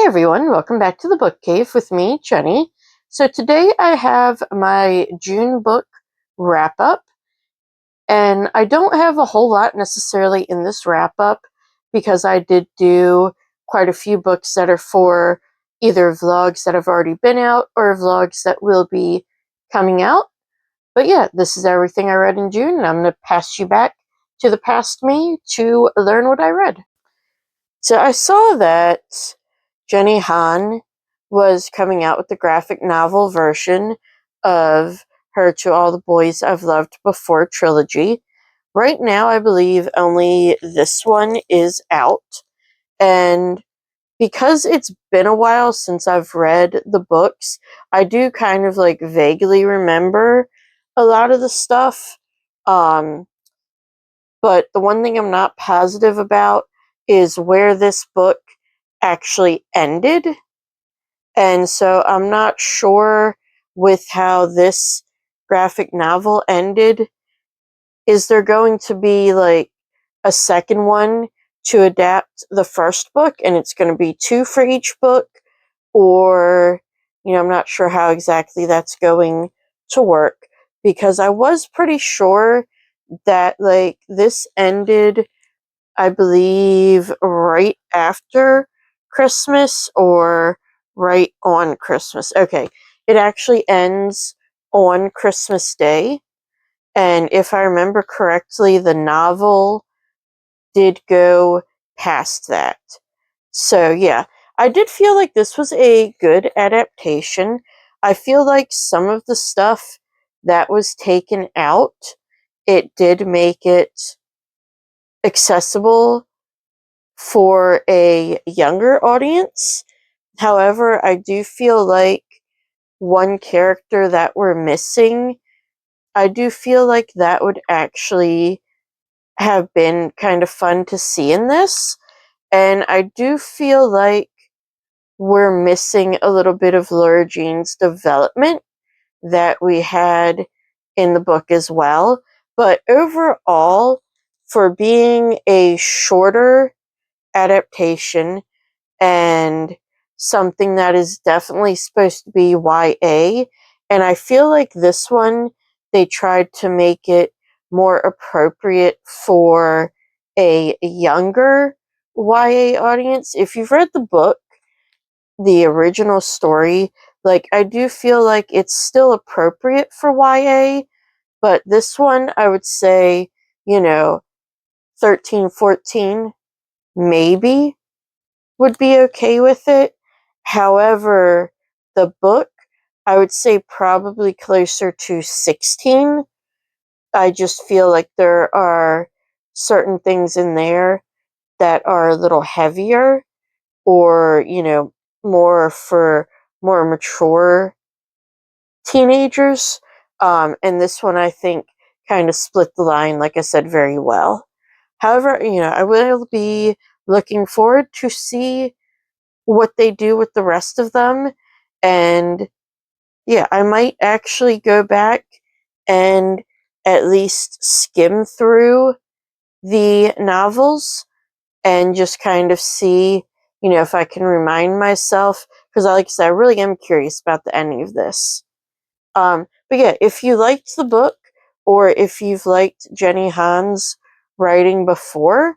everyone, welcome back to the Book Cave with me, Jenny. So today I have my June book wrap up, and I don't have a whole lot necessarily in this wrap up because I did do quite a few books that are for either vlogs that have already been out or vlogs that will be coming out. But yeah, this is everything I read in June, and I'm going to pass you back to the past me to learn what I read. So I saw that Jenny Han was coming out with the graphic novel version of her To All the Boys I've Loved Before trilogy. Right now, I believe only this one is out, and because it's been a while since I've read the books, I do kind of like vaguely remember a lot of the stuff. But the one thing I'm not positive about is where this book actually ended. And so I'm not sure with how this graphic novel ended. Is there going to be like a second one to adapt the first book and it's going to be two for each book? Or, I'm not sure how exactly that's going to work because I was pretty sure that like this ended, I believe, right after Christmas or right on Christmas. Okay, it actually ends on Christmas Day. And if I remember correctly, the novel did go past that. So, yeah, I did feel like this was a good adaptation. I feel like some of the stuff that was taken out, it did make it accessible for a younger audience. However, I do feel like one character that we're missing, I do feel like that would actually have been kind of fun to see in this. And I do feel like we're missing a little bit of Laura Jean's development that we had in the book as well. But overall, for being a shorter adaptation and something that is definitely supposed to be YA, and I feel like this one, they tried to make it more appropriate for a younger YA audience. If you've read the book, the original story, like I do feel like it's still appropriate for YA, but this one I would say, 13, 14 maybe would be okay with it. However, the book, I would say probably closer to 16. I just feel like there are certain things in there that are a little heavier or, more for more mature teenagers. And this one, I think, kind of split the line, like I said, very well. However, I will be looking forward to see what they do with the rest of them. And yeah, I might actually go back and at least skim through the novels and just kind of see, if I can remind myself, because like I said, I really am curious about the ending of this. But yeah, if you liked the book, or if you've liked Jenny Han's writing before,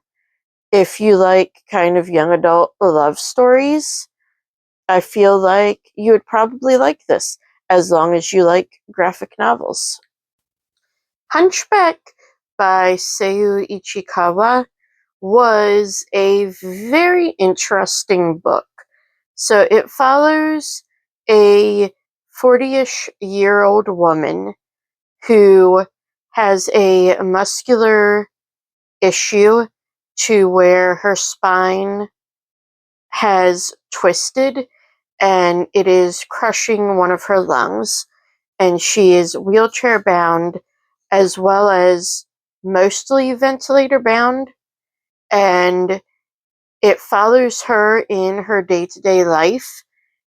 if you like kind of young adult love stories, I feel like you would probably like this, as long as you like graphic novels. Hunchback by Seiyuu Ichikawa was a very interesting book. So it follows a 40-ish year old woman who has a muscular issue to where her spine has twisted and it is crushing one of her lungs, and she is wheelchair bound as well as mostly ventilator bound, and it follows her in her day-to-day life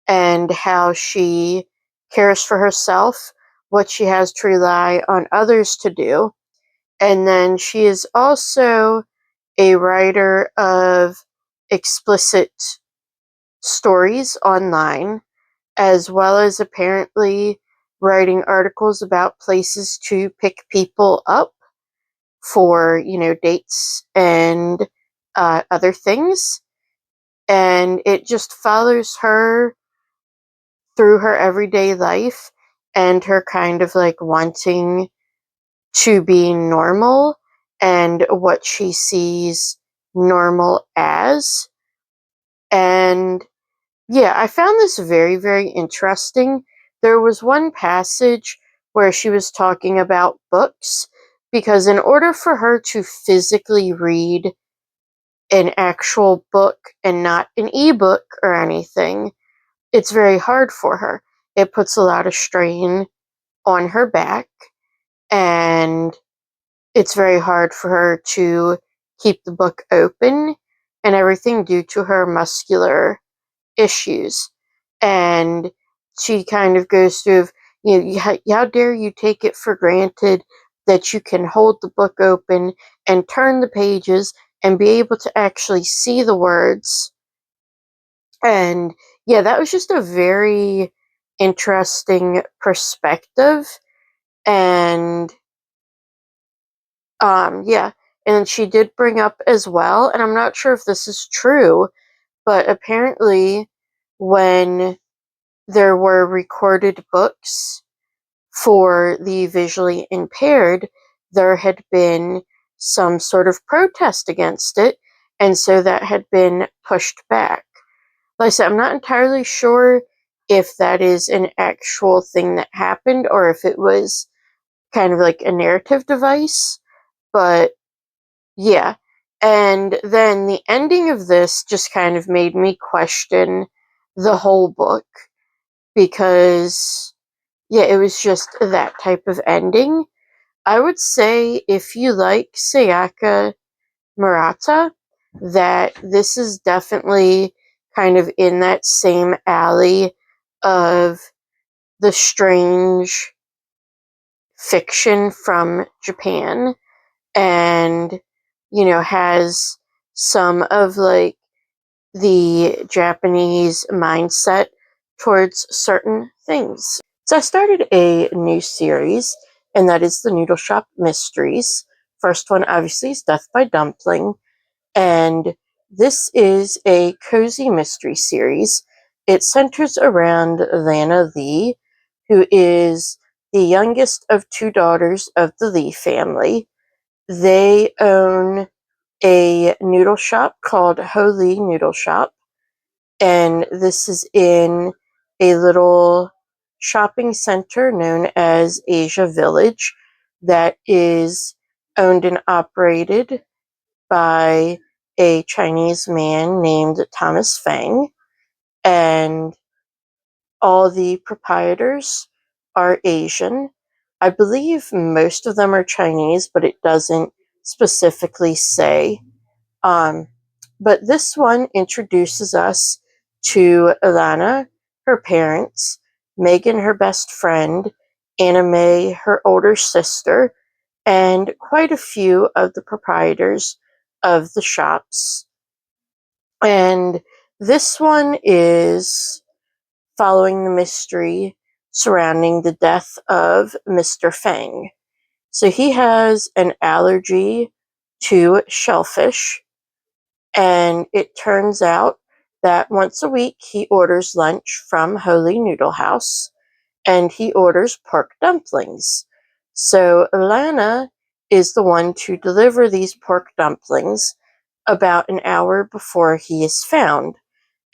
and how she cares for herself, what she has to rely on others to do. And then she is also a writer of explicit stories online, as well as apparently writing articles about places to pick people up for, dates and other things. And it just follows her through her everyday life and her kind of like wanting to be normal and what she sees normal as. And yeah, I found this very, very interesting. There was one passage where she was talking about books, because in order for her to physically read an actual book and not an ebook or anything, it's very hard for her. It puts a lot of strain on her back, and it's very hard for her to keep the book open and everything due to her muscular issues. And she kind of goes through, how dare you take it for granted that you can hold the book open and turn the pages and be able to actually see the words. And yeah, that was just a very interesting perspective. And yeah, and she did bring up as well, and I'm not sure if this is true, but apparently when there were recorded books for the visually impaired, there had been some sort of protest against it, and so that had been pushed back. Like I said, I'm not entirely sure if that is an actual thing that happened or if it was kind of like a narrative device, but yeah. And then the ending of this just kind of made me question the whole book, because yeah, it was just that type of ending. I would say if you like Sayaka Murata, that this is definitely kind of in that same alley of the strange fiction from Japan, and has some of like the Japanese mindset towards certain things. So I started a new series, and that is the Noodle Shop Mysteries. First one, obviously, is Death by Dumpling, and this is a cozy mystery series. It centers around Lana Lee, who is the youngest of two daughters of the Lee family. They own a noodle shop called Ho Lee Noodle Shop, and this is in a little shopping center known as Asia Village that is owned and operated by a Chinese man named Thomas Fang, and all the proprietors are Asian. I believe most of them are Chinese, but it doesn't specifically say. Um, but this one introduces us to Ilana, her parents, Megan, her best friend, Anna May, her older sister, and quite a few of the proprietors of the shops. And this one is following the mystery surrounding the death of Mr. Fang. So he has an allergy to shellfish, and it turns out that once a week he orders lunch from Ho Lee Noodle House, and he orders pork dumplings. So Lana is the one to deliver these pork dumplings about an hour before he is found.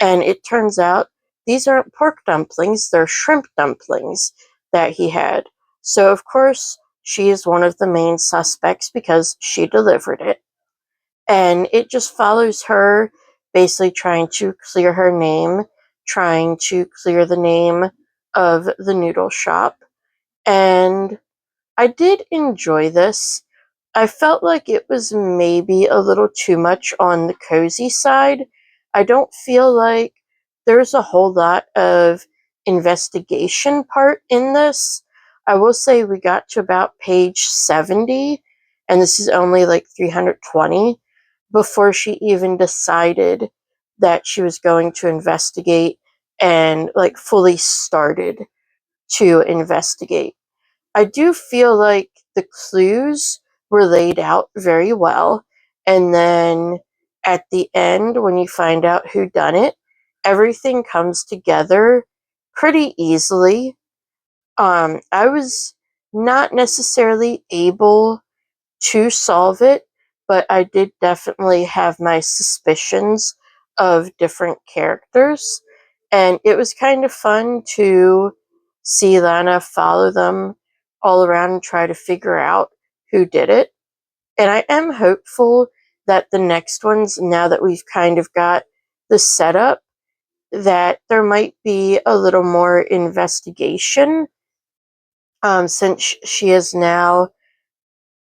And it turns out these aren't pork dumplings, they're shrimp dumplings that he had. So, of course, she is one of the main suspects because she delivered it. And it just follows her basically trying to clear her name, trying to clear the name of the noodle shop. And I did enjoy this. I felt like it was maybe a little too much on the cozy side. I don't feel like there's a whole lot of investigation part in this. I will say we got to about page 70, and this is only like 320, before she even decided that she was going to investigate and like fully started to investigate. I do feel like the clues were laid out very well, and then at the end when you find out who done it, everything comes together pretty easily. I was not necessarily able to solve it, but I did definitely have my suspicions of different characters. And it was kind of fun to see Lana follow them all around and try to figure out who did it. And I am hopeful that the next ones, now that we've kind of got the setup, that there might be a little more investigation, since she has now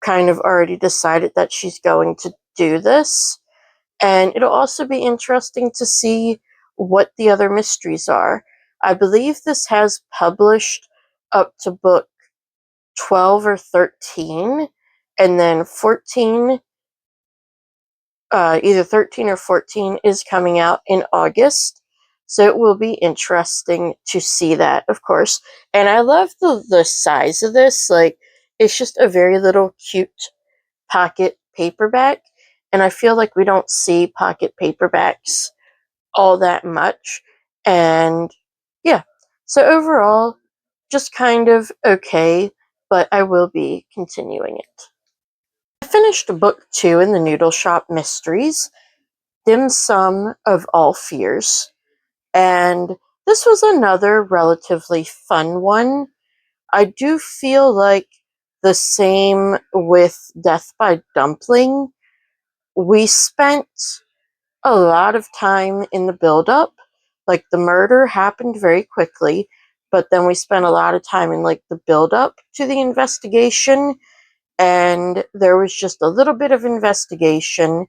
kind of already decided that she's going to do this. And it'll also be interesting to see what the other mysteries are. I believe this has published up to book 12 or 13, and then 14, either 13 or 14, is coming out in August. So it will be interesting to see that, of course. And I love the size of this. Like, it's just a very little cute pocket paperback. And I feel like we don't see pocket paperbacks all that much. And yeah, so overall, just kind of okay, but I will be continuing it. I finished book 2 in the Noodle Shop Mysteries, Dim Sum of All Fears. And this was another relatively fun one. I do feel like the same with Death by Dumpling. We spent a lot of time in the build-up. Like, the murder happened very quickly, but then we spent a lot of time in like the build-up to the investigation, and there was just a little bit of investigation,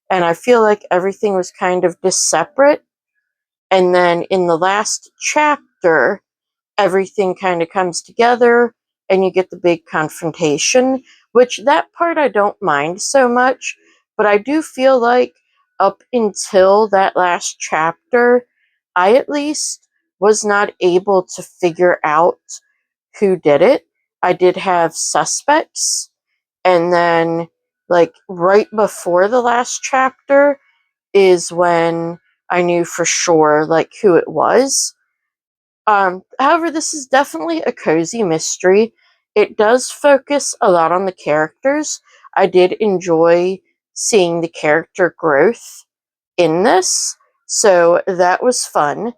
and I feel like everything was kind of just separate. And then in the last chapter, everything kind of comes together and you get the big confrontation, which that part I don't mind so much, but I do feel like up until that last chapter, I at least was not able to figure out who did it. I did have suspects, and then like right before the last chapter is when I knew for sure like who it was. However, this is definitely a cozy mystery. It does focus a lot on the characters. I did enjoy seeing the character growth in this, so that was fun.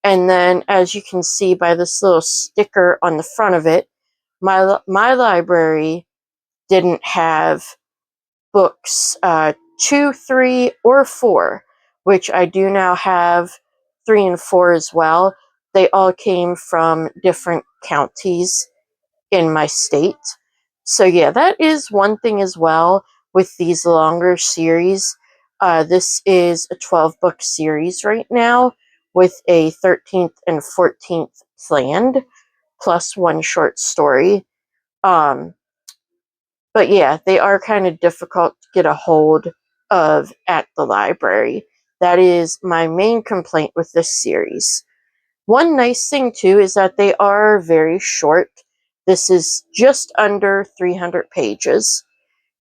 And then, as you can see by this little sticker on the front of it, my library didn't have books 2, 3, or 4, which I do now have 3 and 4 as well. They all came from different counties in my state. So yeah, that is one thing as well with these longer series. This is a 12-book series right now with a 13th and 14th planned, plus one short story. But yeah, they are kind of difficult to get a hold of at the library. That is my main complaint with this series. One nice thing too is that they are very short. This is just under 300 pages.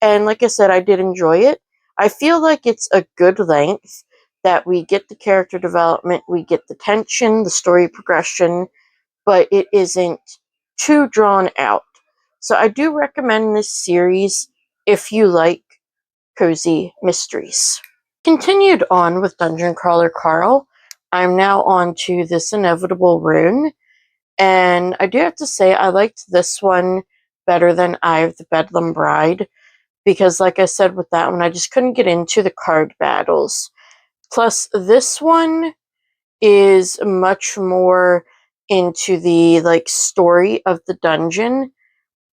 And like I said, I did enjoy it. I feel like it's a good length, that we get the character development, we get the tension, the story progression, but it isn't too drawn out. So I do recommend this series if you like cozy mysteries. Continued on with Dungeon Crawler Carl. I'm now on to This Inevitable Rune, and I do have to say I liked this one better than Eye of the Bedlam Bride, because like I said with that one, I just couldn't get into the card battles. Plus, this one is much more into the like story of the dungeon.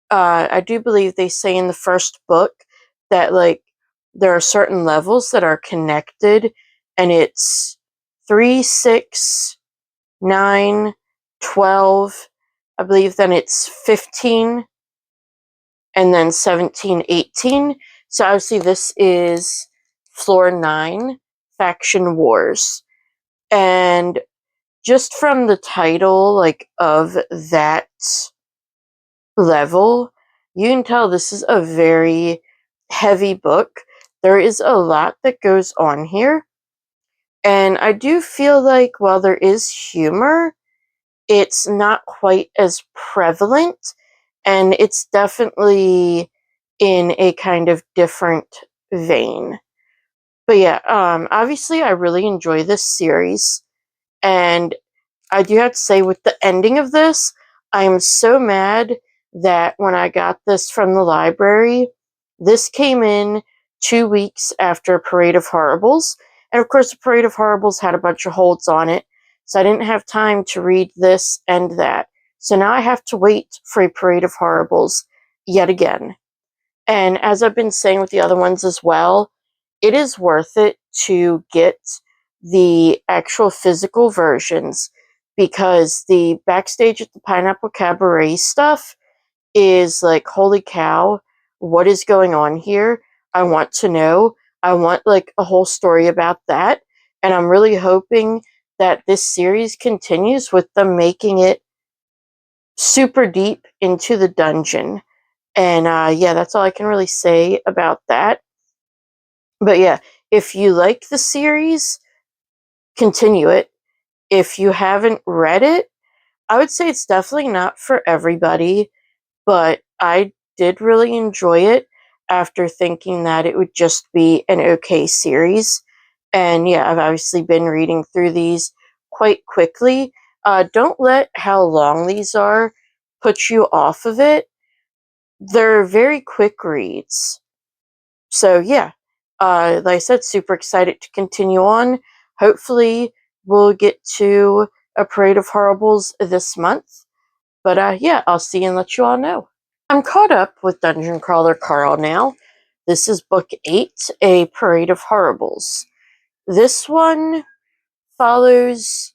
I do believe they say in the first book that like there are certain levels that are connected, and it's 3, 6, 9, 12. I believe then it's 15, and then 17, 18. So obviously this is floor 9, faction wars. And just from the title, like, of that level, you can tell this is a very heavy book. There is a lot that goes on here. And I do feel like while there is humor, it's not quite as prevalent, and it's definitely in a kind of different vein. But yeah, obviously I really enjoy this series, and I do have to say, with the ending of this, I am so mad that when I got this from the library, this came in 2 weeks after Parade of Horribles. And of course, the Parade of Horribles had a bunch of holds on it, so I didn't have time to read this and that. So now I have to wait for a Parade of Horribles yet again. And as I've been saying with the other ones as well, it is worth it to get the actual physical versions, because the backstage at the Pineapple Cabaret stuff is like, holy cow, what is going on here? I want to know. I want like a whole story about that. And I'm really hoping that this series continues with them making it super deep into the dungeon. And yeah, that's all I can really say about that. But yeah, if you like the series, continue it. If you haven't read it, I would say it's definitely not for everybody, but I did really enjoy it after thinking that it would just be an okay series. And yeah, I've obviously been reading through these quite quickly. Don't let how long these are put you off of it. They're very quick reads. So yeah, like I said, super excited to continue on. Hopefully, we'll get to a Parade of Horribles this month. But yeah, I'll see and let you all know. I'm caught up with Dungeon Crawler Carl now. This is book 8, A Parade of Horribles. This one follows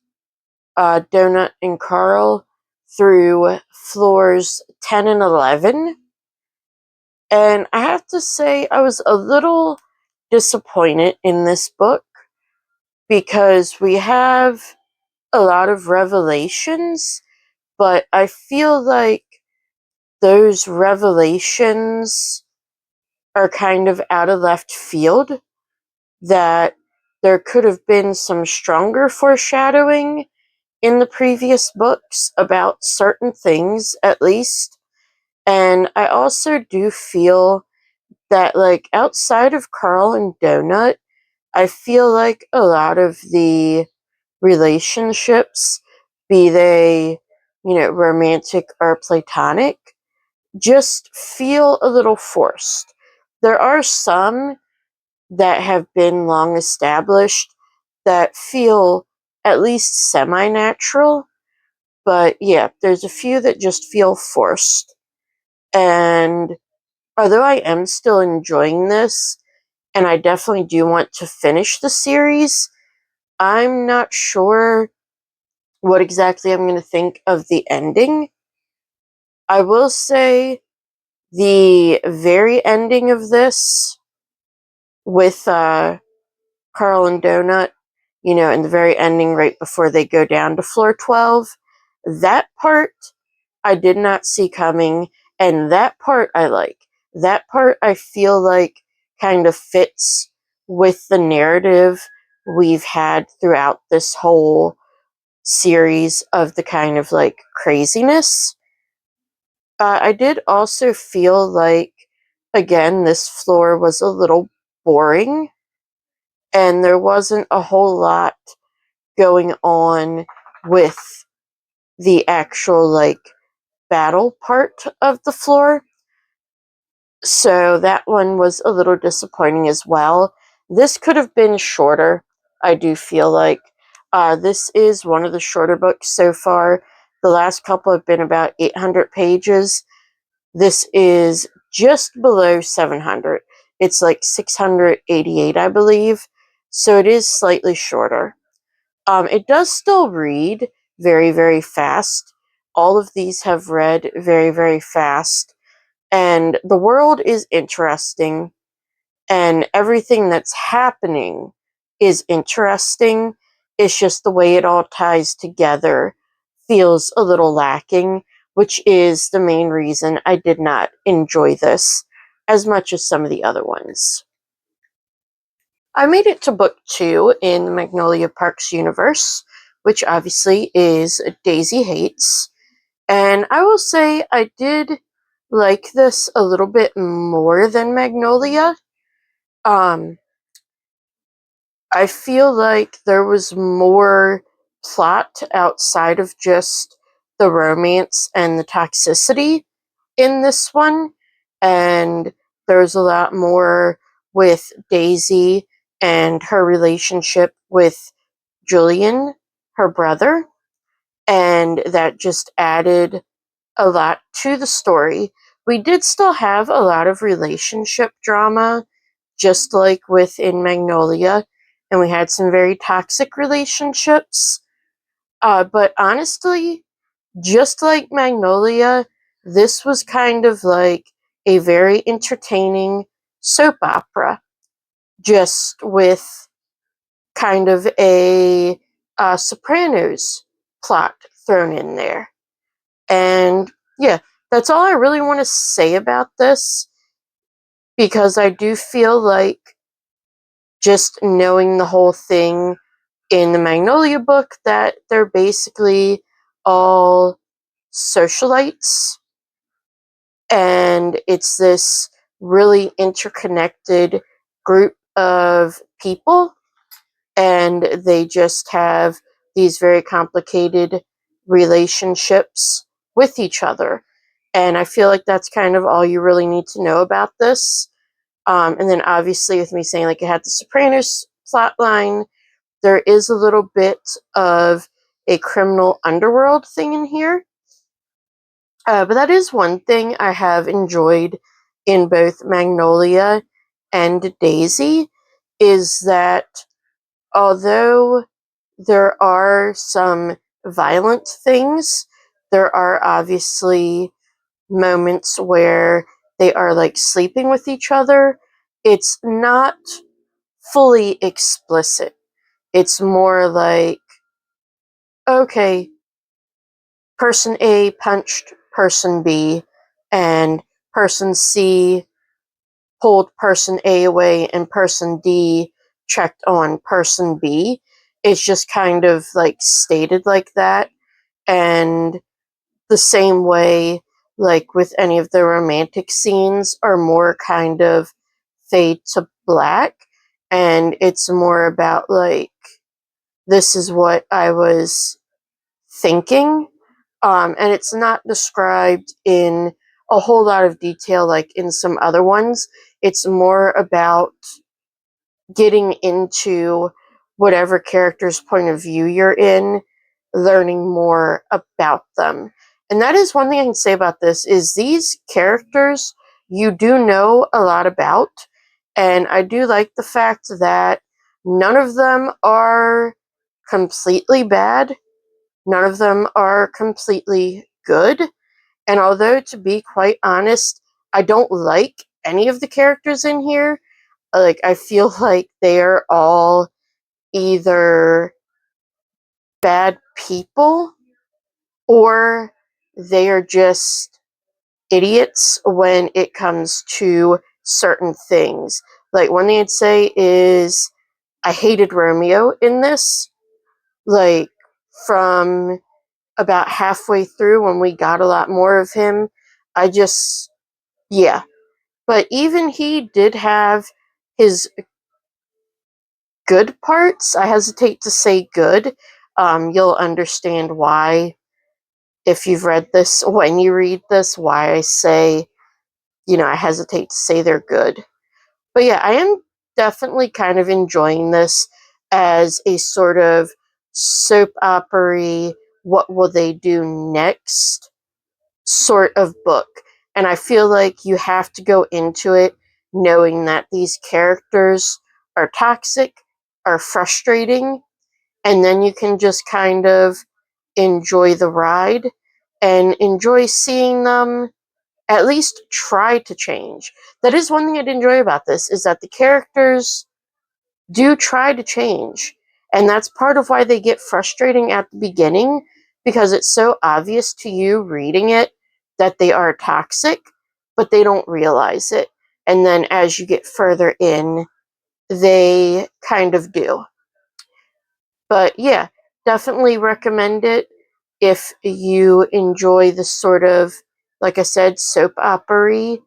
Donut and Carl through floors 10 and 11. And I have to say, I was a little disappointed in this book, because we have a lot of revelations, but I feel like those revelations are kind of out of left field, that there could have been some stronger foreshadowing in the previous books about certain things, at least. And I also do feel that, like, outside of Carl and Donut, I feel like a lot of the relationships, be they, romantic or platonic, just feel a little forced. There are some that have been long established that feel at least semi natural, but yeah, there's a few that just feel forced. And although I am still enjoying this, and I definitely do want to finish the series, I'm not sure what exactly I'm going to think of the ending. I will say the very ending of this, with Carl and Donut, in the very ending right before they go down to floor 12, that part I did not see coming, and that part I like. That part I feel like kind of fits with the narrative we've had throughout this whole series of the kind of like craziness. I did also feel like, again, this floor was a little boring, and there wasn't a whole lot going on with the actual like battle part of the floor. So that one was a little disappointing as well. This could have been shorter, I do feel like. This is one of the shorter books so far. The last couple have been about 800 pages. This is just below 700. It's like 688, I believe. So it is slightly shorter. It does still read very, very fast. All of these have read very, very fast. And the world is interesting. And everything that's happening is interesting. It's just the way it all ties together feels a little lacking, which is the main reason I did not enjoy this as much as some of the other ones. I made it to book 2 in the Magnolia Parks universe, which obviously is Daisy Hates. And I will say I did like this a little bit more than Magnolia. Um, I feel like there was more plot outside of just the romance and the toxicity in this one. And there's a lot more with Daisy and her relationship with Julian, her brother. And that just added a lot to the story. We did still have a lot of relationship drama, just like within Magnolia, and we had some very toxic relationships. But honestly, just like Magnolia, this was kind of like a very entertaining soap opera, just with kind of a Sopranos plot thrown in there. And yeah, that's all I really want to say about this, because I do feel like just knowing the whole thing in the Magnolia book that they're basically all socialites, and it's this really interconnected group of people, and they just have these very complicated relationships with each other. And I feel like that's kind of all you really need to know about this. And then obviously, with me saying like it had the Sopranos plot line, there is a little bit of a criminal underworld thing in here. But that is one thing I have enjoyed in both Magnolia and Daisy, is that although there are some violent things, there are obviously moments where they are like sleeping with each other. It's not fully explicit. It's more like, okay, person A punched person B, and person C pulled person A away, and person D checked on person B. It's just kind of like stated like that. And the same way, like with any of the romantic scenes, are more kind of fade to black. And it's more about like, this is what I was thinking. And it's not described in a whole lot of detail like in some other ones. It's more about getting into whatever character's point of view you're in, learning more about them. And that is one thing I can say about this, is these characters you do know a lot about. And I do like the fact that none of them are completely bad. None of them are completely good. And although, to be quite honest, I don't like any of the characters in here, like, I feel like they are all either bad people or they are just idiots when it comes to certain things. Like, one thing I'd say is I hated Romeo in this. Like, from about halfway through when we got a lot more of him, I just, yeah. But even he did have his good parts. I hesitate to say good. You'll understand why if you've read this, when you read this, why I say, I hesitate to say they're good. But yeah, I am definitely kind of enjoying this as a sort of soap opera, what will they do next sort of book. And I feel like you have to go into it knowing that these characters are toxic, are frustrating, and then you can just kind of enjoy the ride and enjoy seeing them at least try to change. That is one thing I did enjoy about this, is that the characters do try to change. And that's part of why they get frustrating at the beginning, because it's so obvious to you reading it that they are toxic, but they don't realize it. And then as you get further in, they kind of do. But yeah, definitely recommend it if you enjoy the sort of, like I said, soap opera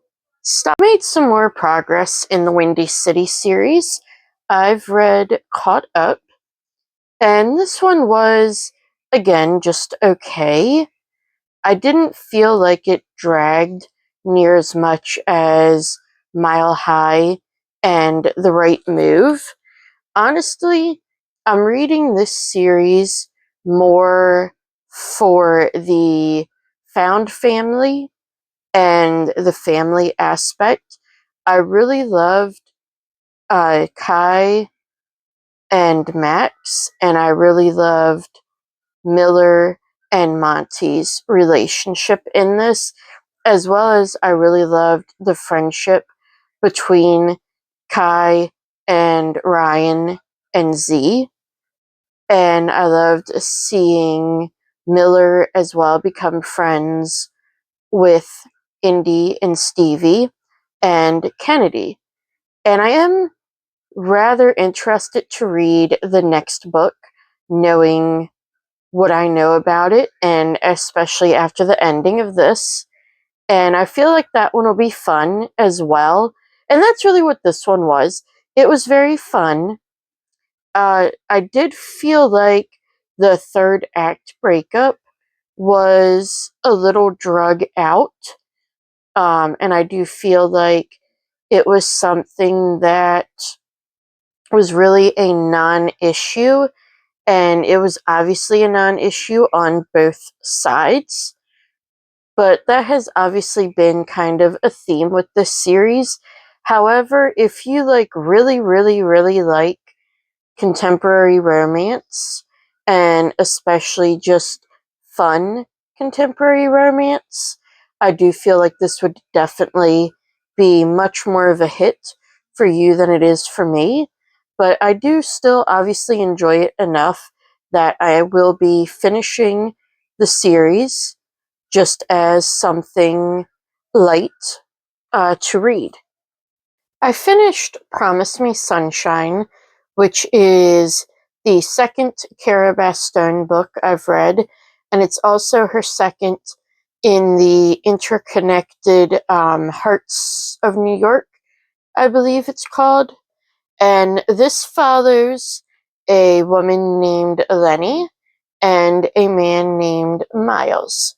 stuff. Made some more progress in the Windy City series. I've read Caught Up, and this one was, again, just okay. I didn't feel like it dragged near as much as Mile High and The Right Move. Honestly, I'm reading this series more for the found family and the family aspect. I really loved Kai and Max, and I really loved Miller and Monty's relationship in this, as well as I really loved the friendship between Kai and Ryan and Z. And I loved seeing Miller as well become friends with Indy and Stevie and Kennedy. And I am rather interested to read the next book, knowing what I know about it, and especially after the ending of this. And I feel like that one will be fun as well. And that's really what this one was. It was very fun. I did feel like the third act breakup was a little drug out. And I do feel like it was something that was really a non issue, and it was obviously a non issue on both sides. But that has obviously been kind of a theme with this series. However, if you like really, really, really like contemporary romance, and especially just fun contemporary romance, I do feel like this would definitely be much more of a hit for you than it is for me. But I do still obviously enjoy it enough that I will be finishing the series just as something light to read. I finished Promise Me Sunshine, which is the second Cara Stone book I've read, and it's also her second in the interconnected Hearts of New York, I believe it's called. And this follows a woman named Lenny and a man named Miles.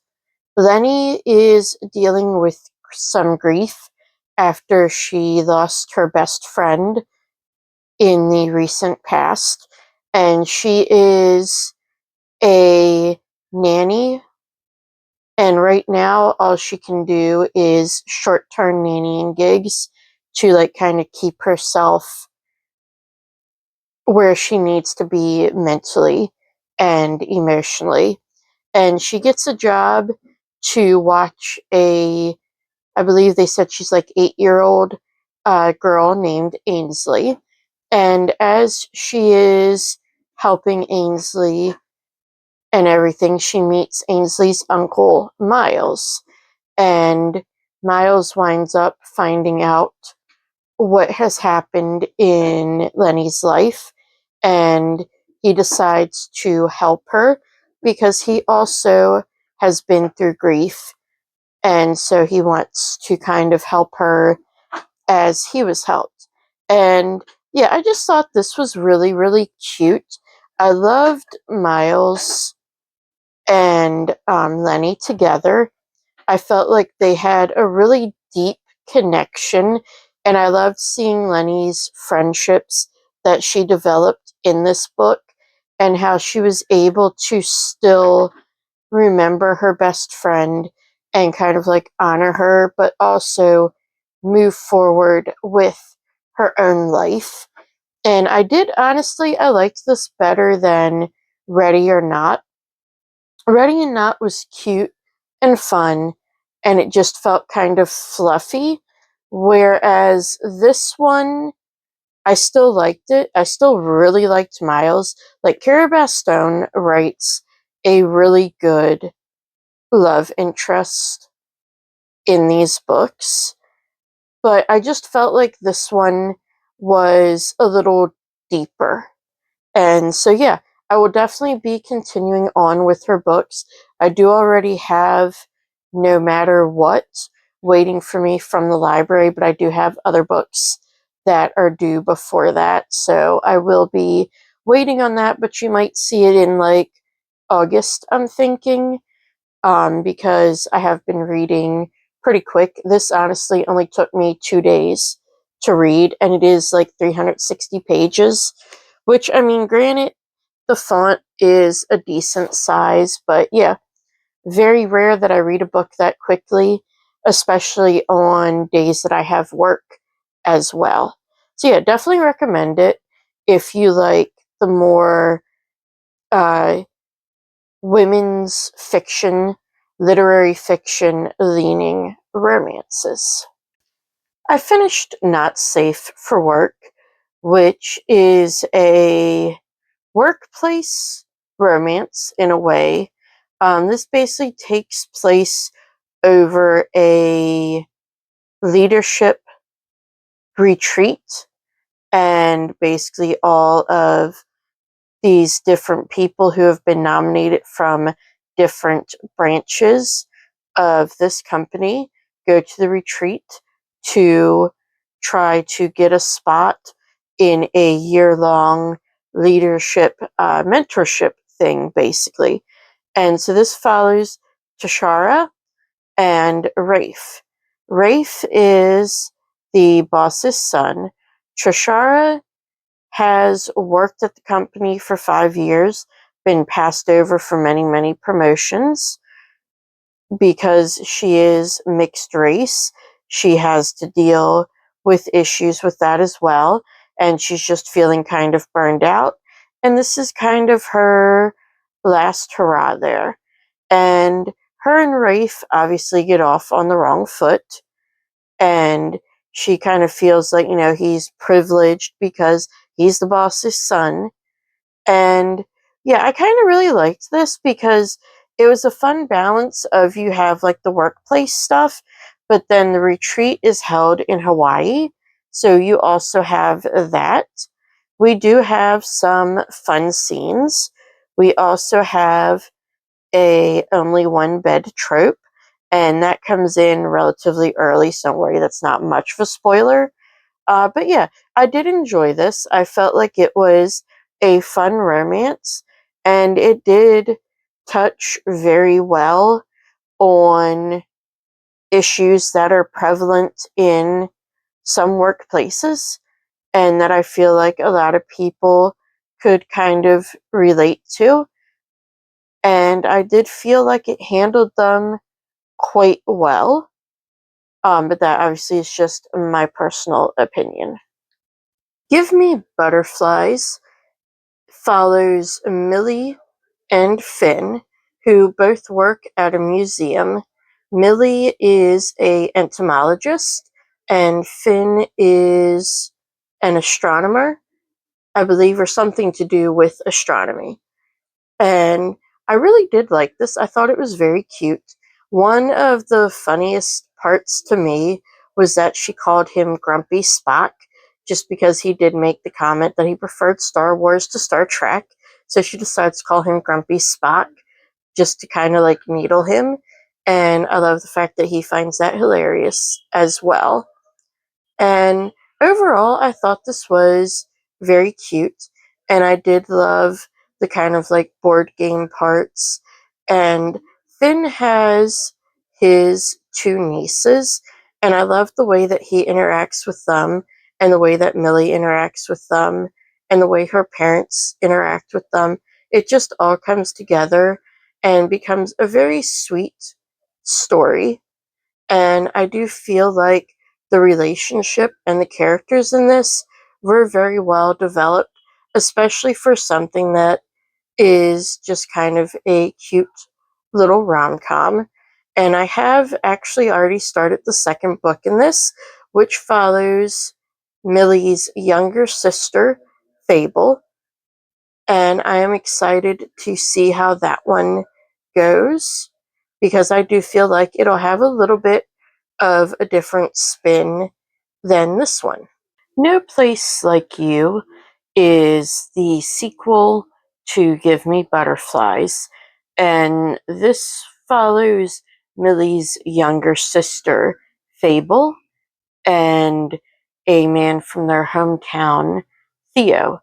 Lenny is dealing with some grief after she lost her best friend in the recent past, and she is a nanny, and right now all she can do is short-term nannying gigs to like kind of keep herself where she needs to be mentally and emotionally. And she gets a job to watch I believe they said she's like 8-year-old girl named Ainsley. And as she is helping Ainsley and everything, she meets Ainsley's uncle, Miles. And Miles winds up finding out what has happened in Lenny's life. And he decides to help her because he also has been through grief, and so he wants to kind of help her as he was helped. And yeah, I just thought this was really, really cute. I loved Miles and Lenny together. I felt like they had a really deep connection, and I loved seeing Lenny's friendships that she developed in this book, and how she was able to still remember her best friend and kind of like honor her, but also move forward with her own life. And I liked this better than Ready or Not. Ready or Not was cute and fun, and it just felt kind of fluffy. Whereas this one I still liked it. I still really liked Miles. Like, Carrie Stone writes a really good love interest in these books, but I just felt like this one was a little deeper. And so, yeah, I will definitely be continuing on with her books. I do already have No Matter What waiting for me from the library, but I do have other books that are due before that. So I will be waiting on that, but you might see it in like August, I'm thinking, because I have been reading pretty quick. This honestly only took me 2 days to read, and it is like 360 pages, which, I mean, granted, the font is a decent size, but yeah, very rare that I read a book that quickly, especially on days that I have work as well. So yeah, definitely recommend it if you like the more uh, women's fiction, literary fiction leaning romances. I finished Not Safe for Work, which is a workplace romance in a way. This basically takes place over a leadership retreat, and basically all of these different people who have been nominated from different branches of this company go to the retreat to try to get a spot in a year-long leadership mentorship thing, basically. And so this follows Tashara and Rafe. Rafe is the boss's son. Tashara has worked at the company for 5 years, been passed over for many, many promotions. Because she is mixed race, she has to deal with issues with that as well, and she's just feeling kind of burned out. And this is kind of her last hurrah there. And her and Rafe obviously get off on the wrong foot, and she kind of feels like, he's privileged because he's the boss's son. And yeah, I kind of really liked this because it was a fun balance of, you have like the workplace stuff, but then the retreat is held in Hawaii. So you also have that. We do have some fun scenes. We also have a only one bed trope, and that comes in relatively early, so don't worry, that's not much of a spoiler. But yeah, I did enjoy this. I felt like it was a fun romance, and it did touch very well on issues that are prevalent in some workplaces, and that I feel like a lot of people could kind of relate to. And I did feel like it handled them quite well. But that obviously is just my personal opinion. Give Me Butterflies follows Millie and Finn, who both work at a museum. Millie is a entomologist, and Finn is an astronomer, I believe, or something to do with astronomy. And I really did like this. I thought it was very cute. One of the funniest parts to me was that she called him Grumpy Spock, just because he did make the comment that he preferred Star Wars to Star Trek. So she decides to call him Grumpy Spock just to kind of like needle him. And I love the fact that he finds that hilarious as well. And overall, I thought this was very cute. And I did love the kind of like board game parts. And Finn has his two nieces. And I love the way that he interacts with them, and the way that Millie interacts with them, and the way her parents interact with them. It just all comes together and becomes a very sweet story. And I do feel like the relationship and the characters in this were very well developed, especially for something that is just kind of a cute little rom-com. And I have actually already started the second book in this, which follows Millie's younger sister, Fable, and I am excited to see how that one goes because I do feel like it'll have a little bit of a different spin than this one. No Place Like You is the sequel to Give Me Butterflies, and this follows Millie's younger sister, Fable, and a man from their hometown, Theo.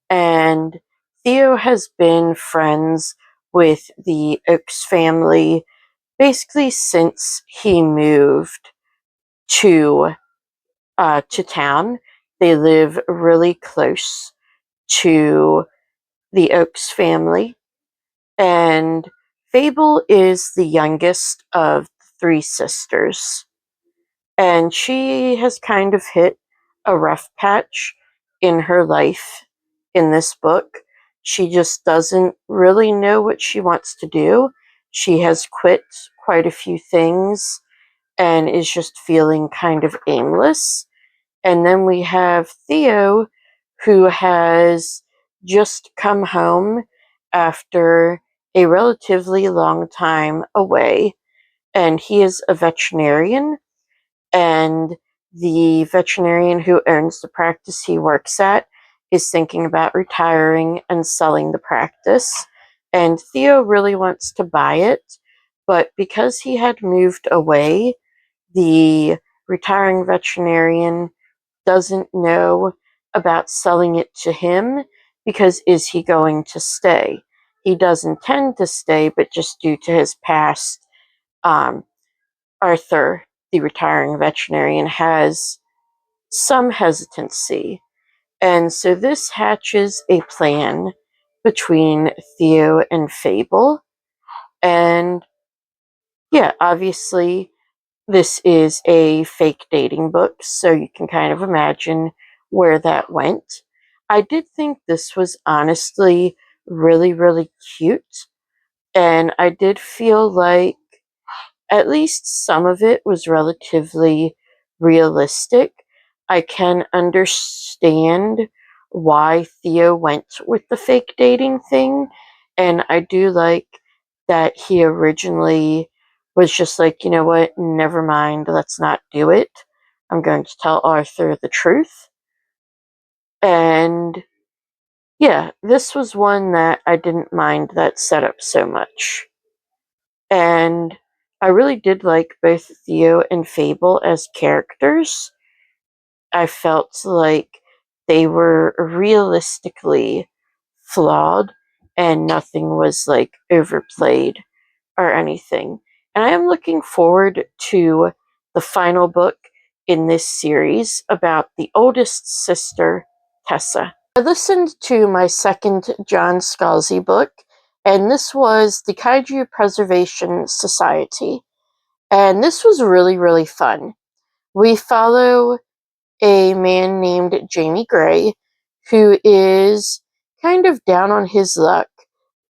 And Theo has been friends with the Oakes family basically since he moved to to town. They live really close to the Oakes family, and Fable is the youngest of the three sisters, and she has kind of hit a rough patch in her life in this book. She just doesn't really know what she wants to do. She has quit quite a few things and is just feeling kind of aimless. And then we have Theo, who has just come home after a relatively long time away, and he is a veterinarian. And the veterinarian who owns the practice he works at is thinking about retiring and selling the practice. And Theo really wants to buy it, but because he had moved away, the retiring veterinarian doesn't know about selling it to him because is he going to stay? He does intend to stay, but just due to his past, um, Arthur, the retiring veterinarian, has some hesitancy. And so this hatches a plan between Theo and Fable. And yeah, obviously, this is a fake dating book, so you can kind of imagine where that went. I did think this was honestly really, really cute, and I did feel like at least some of it was relatively realistic. I can understand why Theo went with the fake dating thing, and I do like that he originally was just like, you know what, never mind, let's not do it. I'm going to tell Arthur the truth. And yeah, this was one that I didn't mind that setup so much. And I really did like both Theo and Fable as characters. I felt like they were realistically flawed and nothing was like overplayed or anything. And I am looking forward to the final book in this series about the oldest sister, Tessa. I listened to my second John Scalzi book, and this was the Kaiju Preservation Society. And this was really, really fun. We follow a man named Jamie Gray, who is kind of down on his luck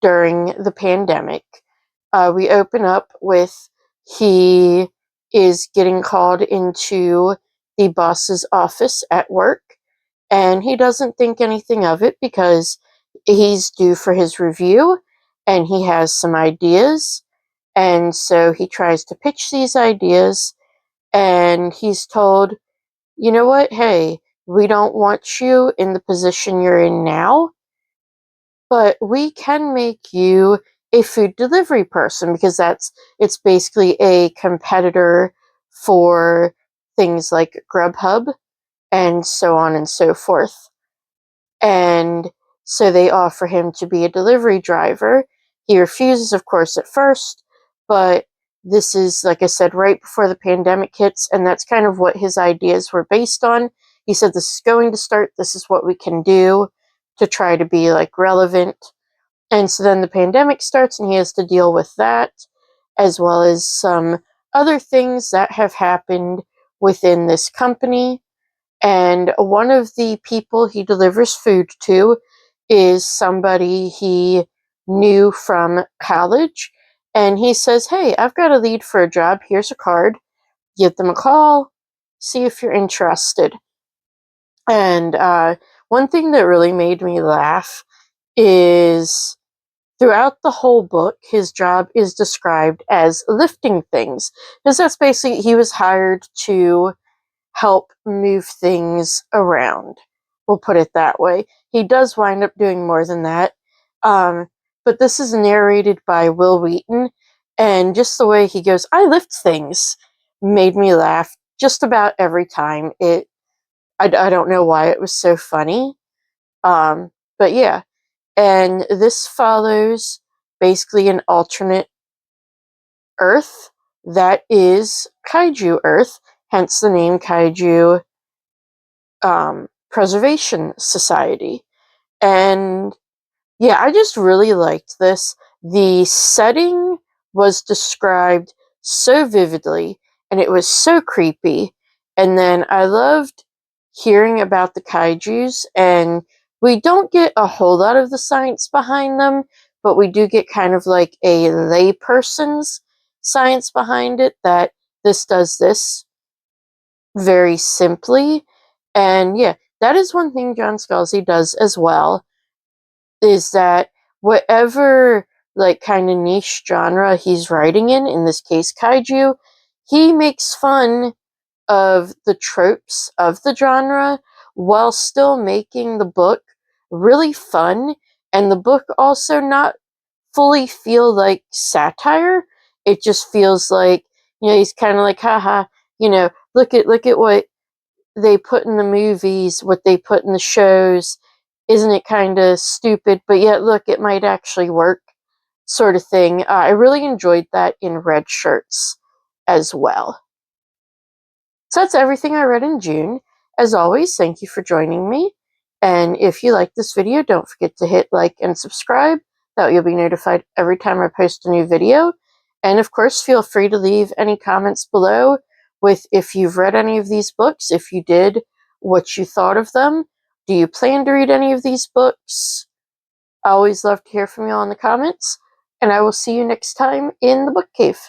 during the pandemic. We open up with he is getting called into the boss's office at work, and he doesn't think anything of it because he's due for his review and he has some ideas. And so he tries to pitch these ideas, and he's told, you know what, hey, we don't want you in the position you're in now, but we can make you a food delivery person because it's basically a competitor for things like Grubhub and so on and so forth. And so they offer him to be a delivery driver. He refuses, of course, at first, but this is, like I said, right before the pandemic hits, and that's kind of what his ideas were based on. He said, this is going to start, this is what we can do to try to be like relevant. And so then the pandemic starts, and he has to deal with that, as well as some other things that have happened within this company. And one of the people he delivers food to is somebody he knew from college. And he says, hey, I've got a lead for a job. Here's a card. Give them a call. See if you're interested. And one thing that really made me laugh is throughout the whole book, his job is described as lifting things. Because that's basically, he was hired to help move things around. We'll put it that way. He does wind up doing more than that. But this is narrated by Will Wheaton, and just the way he goes, I lift things, made me laugh just about every time. I don't know why it was so funny. But yeah, and this follows basically an alternate Earth that is Kaiju Earth, hence the name Kaiju Preservation Society. And yeah, I just really liked this. The setting was described so vividly, and it was so creepy. And then I loved hearing about the kaijus, and we don't get a whole lot of the science behind them, but we do get kind of like a layperson's science behind it, that this does this very simply. And yeah, that is one thing John Scalzi does as well, is that whatever like kind of niche genre he's writing in this case kaiju, he makes fun of the tropes of the genre while still making the book really fun, and the book also not fully feel like satire. It just feels like, he's kind of like, haha, look at what they put in the movies, what they put in the shows. Isn't it kind of stupid? But yet, look, it might actually work, sort of thing. I really enjoyed that in Red Shirts as well. So that's everything I read in June. As always, thank you for joining me. And if you like this video, don't forget to hit like and subscribe. That way you'll be notified every time I post a new video. And of course, feel free to leave any comments below with if you've read any of these books. If you did, what you thought of them. Do you plan to read any of these books? I always love to hear from you all in the comments. And I will see you next time in the book cave.